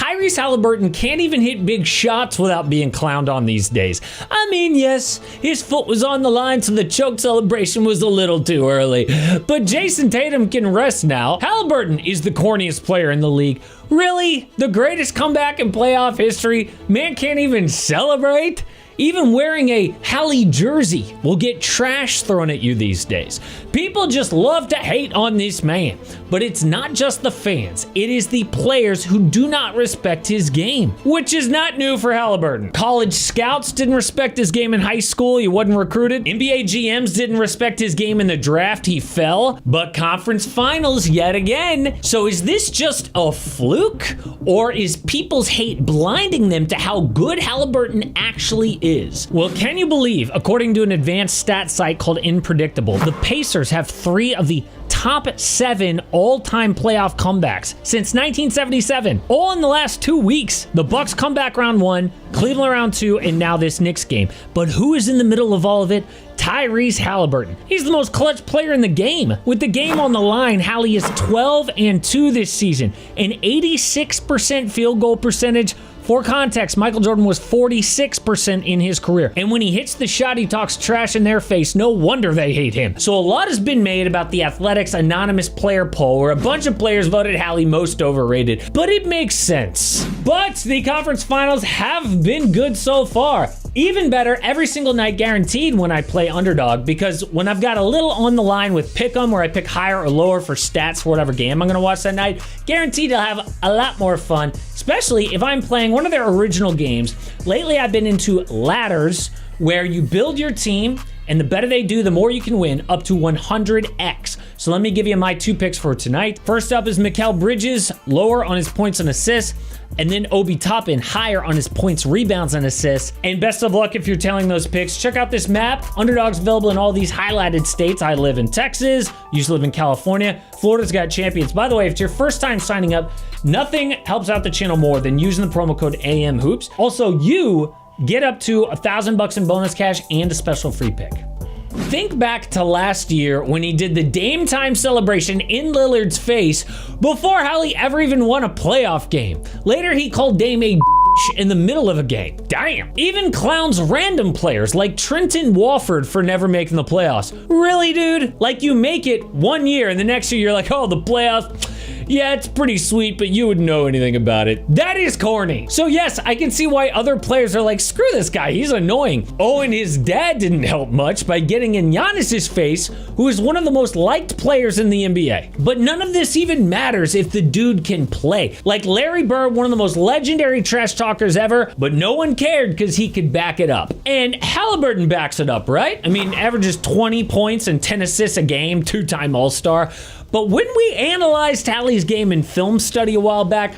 Tyrese Haliburton can't even hit big shots without being clowned on these days. I mean, yes, his foot was on the line, so the choke celebration was a little too early. But Jason Tatum can rest now. Haliburton is the corniest player in the league. Really? The greatest comeback in playoff history? Man can't even celebrate? Even wearing a Hali jersey will get trash thrown at you these days. People just love to hate on this man. But it's not just the fans, it is the players who do not respect his game, which is not new for Haliburton. College scouts didn't respect his game in high school, he wasn't recruited. NBA GMs didn't respect his game in the draft, he fell. But conference finals yet again. So is this just a fluke? Or is people's hate blinding them to how good Haliburton actually is? Well, can you believe, according to an advanced stat site called Unpredictable, the Pacers have 3 of the top 7 all-time playoff comebacks since 1977, all in the last 2 weeks. The Bucks come back round 1, Cleveland round 2, and now this Knicks game. But who is in the middle of all of it? Tyrese Haliburton. He's the most clutch player in the game. With the game on the line, Hali is 12-2 this season, an 86% field goal percentage. For context, Michael Jordan was 46% in his career. And when he hits the shot, he talks trash in their face. No wonder they hate him. So a lot has been made about the Athletics anonymous player poll, where a bunch of players voted Hali most overrated. But it makes sense. But the conference finals have been good so far. Even better, every single night guaranteed when I play underdog, because when I've got a little on the line with pick'em, where I pick higher or lower for stats for whatever game I'm gonna watch that night, guaranteed I'll have a lot more fun, especially if I'm playing one of their original games. Lately, I've been into ladders, where you build your team, and the better they do, the more you can win, up to 100x. So let me give you my 2 picks for tonight. First up is Mikal Bridges, lower on his points and assists, and then Obi Toppin, higher on his points, rebounds, and assists. And best of luck if you're tailing those picks. Check out this map. Underdog's available in all these highlighted states. I live in Texas, used to live in California. Florida's got champions. By the way, if it's your first time signing up, nothing helps out the channel more than using the promo code AMHOOPS. Also, you get up to $1,000 in bonus cash and a special free pick. Think back to last year when he did the Dame time celebration in Lillard's face before Hali ever even won a playoff game. Later, he called Dame a in the middle of a game. Damn. Even clowns random players like Trenton Walford for never making the playoffs. Really, dude? Like, you make it 1 year and the next year you're like, oh, the playoffs, yeah, it's pretty sweet, but you wouldn't know anything about it. That is corny. So yes, I can see why other players are like, screw this guy, he's annoying. Oh, and his dad didn't help much by getting in Giannis's face, who is one of the most liked players in the NBA. But none of this even matters if the dude can play. Like Larry Bird, one of the most legendary trash talkers ever, but no one cared because he could back it up. And Haliburton backs it up, right? I mean, averages 20 points and 10 assists a game, 2-time All-Star. But when we analyzed Hali's game in film study a while back,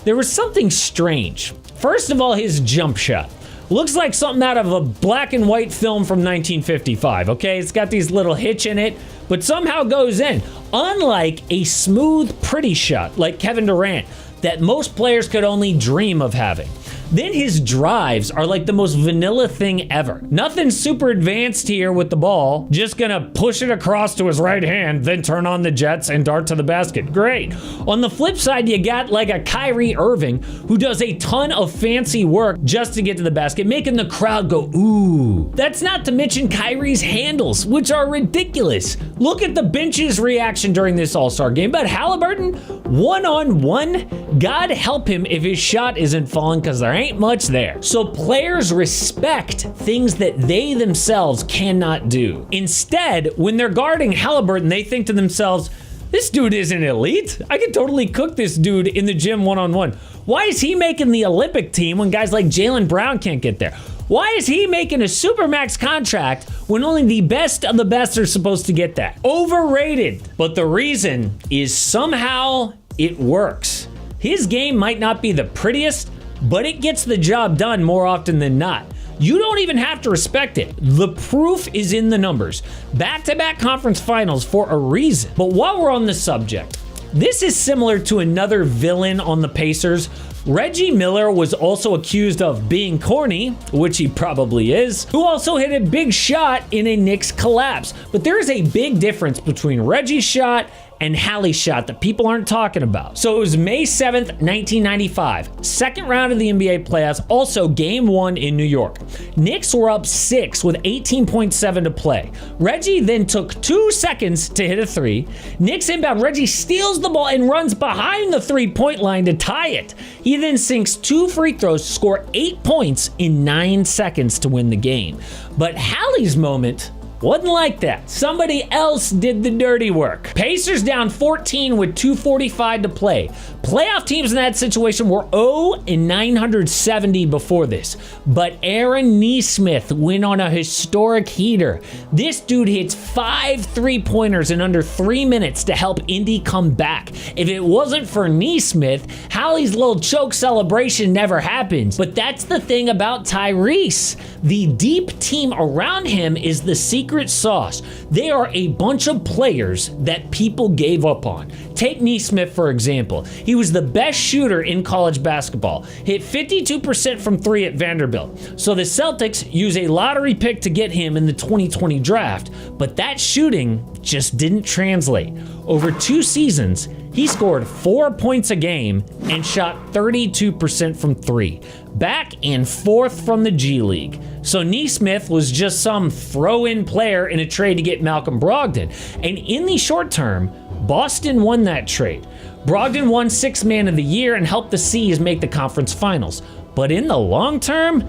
there was something strange. First of all, his jump shot. Looks like something out of a black and white film from 1955, okay? It's got these little hitch in it, but somehow goes in. Unlike a smooth, pretty shot like Kevin Durant that most players could only dream of having. Then his drives are like the most vanilla thing ever. Nothing super advanced here with the ball. Just gonna push it across to his right hand, then turn on the jets and dart to the basket. Great. On the flip side, you got like a Kyrie Irving who does a ton of fancy work just to get to the basket, making the crowd go, ooh. That's not to mention Kyrie's handles, which are ridiculous. Look at the bench's reaction during this All-Star game. But Haliburton, one-on-one, God help him if his shot isn't falling, because there ain't much there. So players respect things that they themselves cannot do. Instead, when they're guarding Haliburton, they think to themselves, this dude isn't elite. I could totally cook this dude in the gym one-on-one. Why is he making the Olympic team when guys like Jaylen Brown can't get there? Why is he making a supermax contract when only the best of the best are supposed to get that? Overrated. But the reason is somehow it works. His game might not be the prettiest, but it gets the job done more often than not. You don't even have to respect it. The proof is in the numbers. Back-to-back conference finals for a reason. But while we're on the subject, this is similar to another villain on the Pacers. Reggie Miller was also accused of being corny, which he probably is, who also hit a big shot in a Knicks collapse. But there is a big difference between Reggie's shot and Hali shot that people aren't talking about. So it was May 7th, 1995. Second round of the NBA playoffs, also game 1 in New York. Knicks were up 6 with 18.7 to play. Reggie then took 2 seconds to hit a 3. Knicks inbound, Reggie steals the ball and runs behind the 3-point line to tie it. He then sinks 2 free throws to score 8 points in 9 seconds to win the game. But Hali's moment wasn't like that. Somebody else did the dirty work. Pacers down 14 with 2:45 to play. Playoff teams in that situation were 0-970 before this. But Aaron Nesmith went on a historic heater. This dude hits 5 3-pointers in under 3 minutes to help Indy come back. If it wasn't for Nesmith, Hali's little choke celebration never happens. But that's the thing about Tyrese. The deep team around him is the secret sauce. They are a bunch of players that people gave up on. Take Nesmith, for example. He was the best shooter in college basketball. Hit 52% from 3 at Vanderbilt. So the Celtics use a lottery pick to get him in the 2020 draft, but that shooting just didn't translate. Over 2 seasons, he scored 4 points a game and shot 32% from 3. Back and forth from the G League. So Nesmith was just some throw-in player in a trade to get Malcolm Brogdon. And in the short term, Boston won that trade. Brogdon won 6th Man of the Year and helped the C's make the conference finals. But in the long term,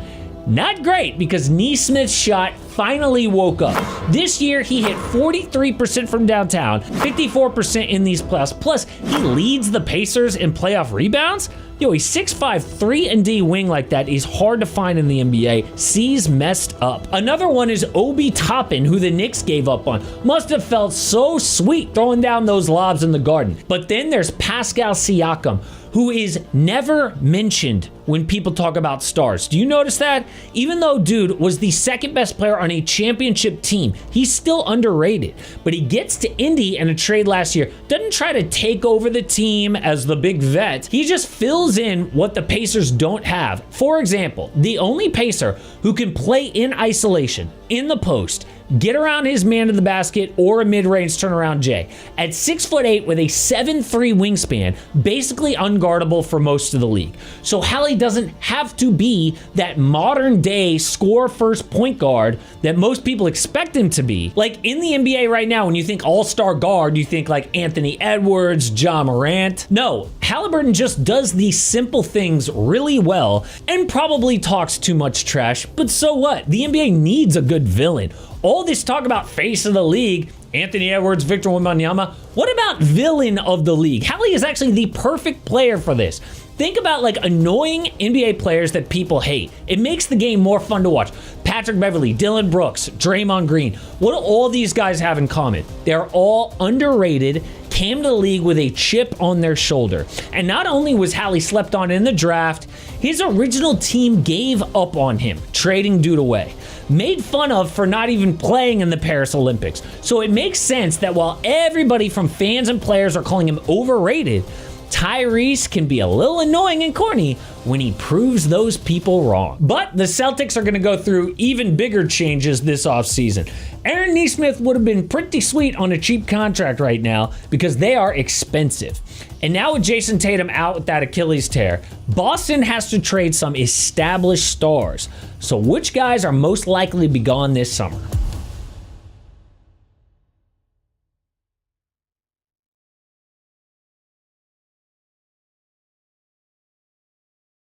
not great, because Nesmith's shot finally woke up. This year, he hit 43% from downtown, 54% in these playoffs. Plus, he leads the Pacers in playoff rebounds. Yo, he's 6'5", 3-and-D wing like that is hard to find in the NBA. C's messed up. Another one is Obi Toppin, who the Knicks gave up on. Must have felt so sweet throwing down those lobs in the Garden. But then there's Pascal Siakam, who is never mentioned when people talk about stars. Do you notice that? Even though dude was the second best player on a championship team, he's still underrated. But he gets to Indy in a trade last year, doesn't try to take over the team as the big vet. He just fills in what the Pacers don't have. For example, the only Pacer who can play in isolation, in the post, get around his man to the basket or a mid-range turnaround J. At 6'8" with a 7'3" wingspan, basically unguardable for most of the league. So Hali doesn't have to be that modern day score first point guard that most people expect him to be. Like in the NBA right now, when you think all-star guard, you think like Anthony Edwards, Ja Morant. No, Haliburton just does these simple things really well and probably talks too much trash, but so what? The NBA needs a good villain. All this talk about face of the league, Anthony Edwards, Victor Wembanyama, what about villain of the league? Hali is actually the perfect player for this. Think about like annoying NBA players that people hate. It makes the game more fun to watch. Patrick Beverley, Dylan Brooks, Draymond Green. What do all these guys have in common? They're all underrated, came to the league with a chip on their shoulder. And not only was Hali slept on in the draft, his original team gave up on him, trading dude away. Made fun of for not even playing in the Paris Olympics. So it makes sense that while everybody from fans and players are calling him overrated, Tyrese can be a little annoying and corny when he proves those people wrong. But the Celtics are going to go through even bigger changes this offseason. Aaron Nesmith would have been pretty sweet on a cheap contract right now because they are expensive. And now with Jason Tatum out with that Achilles tear, Boston has to trade some established stars. So which guys are most likely to be gone this summer?